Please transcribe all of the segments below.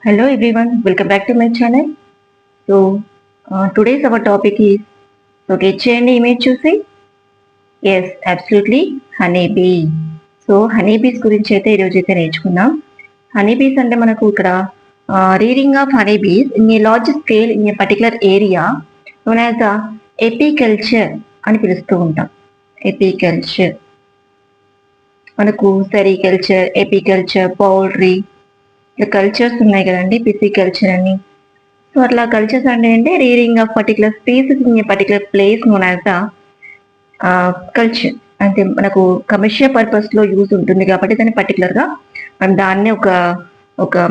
Hello everyone, welcome back to my channel. Today's our topic is, okay, చేయండి image చూసి. Yes, absolutely honeybee. Honeybees గురించి అయితే ఈరోజు అయితే నేర్చుకుందాం. హనీబీస్ అంటే మనకు ఇక్కడ rearing of honeybees in a large scale in a particular area known as the apiculture అని పిలుస్తూ ఉంటాం. ఎపికల్చర్ మనకు సెరికల్చర్, ఎపికల్చర్, పౌల్ట్రీ, ఇట్లా కల్చర్స్ ఉన్నాయి కదండి, పిసికల్చర్ అని. సో అట్లా కల్చర్స్ అంటే rearing of particular species in a particular place known as the culture. అంటే మనకు కమర్షియల్ పర్పస్ లో యూజ్ ఉంటుంది కాబట్టి దాన్ని పర్టికులర్ గా మనం దాన్ని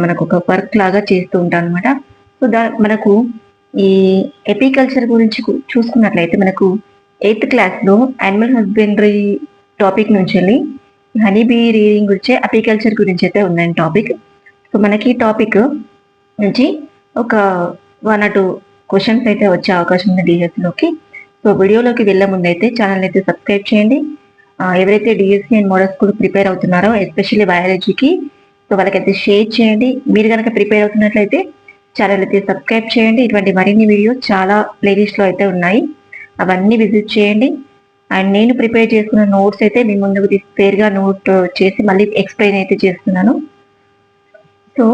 మనకు ఒక వర్క్ లాగా చేస్తూ ఉంటాం అనమాట. సో మనకు ఈ ఎపికల్చర్ గురించి చూసుకున్నట్లయితే మనకు 8th క్లాస్ లో యానిమల్ హస్బెండరీ టాపిక్ నుంచి వెళ్ళి హనీబీ రీడింగ్ గురించి అపికల్చర్ గురించి అయితే ఉందండి టాపిక్. సో మనకి టాపిక్ నుంచి ఒక 1 or 2 క్వశ్చన్స్ అయితే వచ్చే అవకాశం ఉంది డిఎస్సిలోకి. సో వీడియోలోకి వెళ్ళే ముందు అయితే ఛానల్ అయితే సబ్స్క్రైబ్ చేయండి. ఎవరైతే DSC and model school prepare అవుతున్నారో ఎస్పెషల్లీ బయాలజీకి, సో వాళ్ళకైతే షేర్ చేయండి. మీరు కనుక ప్రిపేర్ అవుతున్నట్లయితే ఛానల్ అయితే సబ్స్క్రైబ్ చేయండి. ఇటువంటి మరిన్ని వీడియోస్ చాలా ప్లేలిస్ట్లో అయితే ఉన్నాయి, అవన్నీ విజిట్ చేయండి. అండ్ నేను ప్రిపేర్ చేసుకున్న నోట్స్ అయితే మీ ముందుకు క్లియర్గా నోట్ చేసి మళ్ళీ ఎక్స్ప్లెయిన్ అయితే చేస్తున్నాను. సో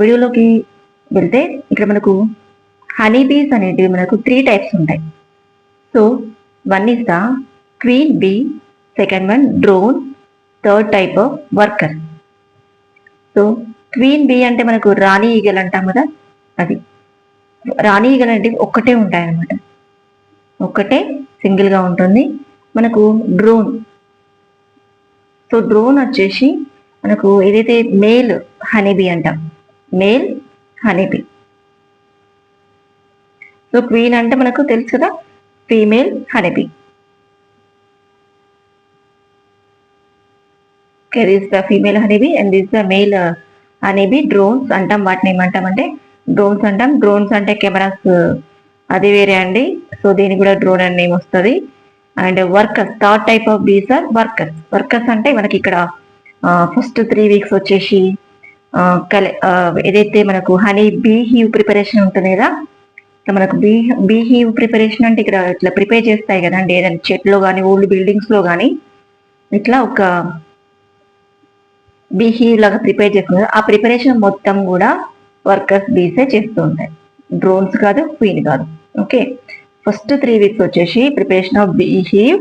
వీడియోలోకి వెళ్తే ఇక్కడ మనకు హనీబీస్ అనేటివి మనకు 3 types ఉంటాయి. So 1 is the queen bee, second 1 drone, third type of worker. So queen bee అంటే మనకు రాణి ఈగలు అంటాం కదా, అది రాణి ఈగలు అంటే ఒక్కటే ఉంటాయి అన్నమాట, ఒక్కటే సింగిల్ గా ఉంటుంది. మనకు డ్రోన్, సో డ్రోన్ వచ్చేసి మనకు ఏదైతే మేల్ హనీబీ అంటాం, మేల్ హనీబీ. సో క్వీన్ అంటే మనకు తెలుసు కదా, female honeybee. This the female honeybee and this the male honeybee. Drones అంటాం, వాటిని ఏమంటామంటే డ్రోన్స్ అంటాం. డ్రోన్స్ అంటే కెమెరాస్, అది వేరే అండి. సో దీనికి కూడా డ్రోన్ అనే నేమ్ వస్తుంది. And workers, third type of Bs are workers. Workers అంటే మనకి ఇక్కడ ఫస్ట్ 3 weeks వచ్చేసి ఏదైతే మనకు హనీ బీ హీవ్ ప్రిపరేషన్ ఉంటుంది కదా, మనకు బీ హీవ్ ప్రిపరేషన్ అంటే ఇక్కడ ఇట్లా ప్రిపేర్ చేస్తాయి కదండి, ఏదైనా చెట్లో కానీ ఓల్డ్ బిల్డింగ్స్ లో కానీ ఇట్లా ఒక బీ హీవ్ లాగా ప్రిపేర్ చేస్తుంది. ఆ ప్రిపరేషన్ మొత్తం కూడా వర్కర్స్ బీసే చేస్తూ ఉంటాయి, డ్రోన్స్ కాదు, క్వీన్ కాదు. ఓకే, ఫస్ట్ 3 weeks వచ్చేసి preparation of bee hive,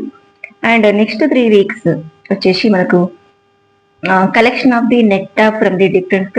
and next 3 weeks వచ్చేసి మనకు collection of the nectar from the different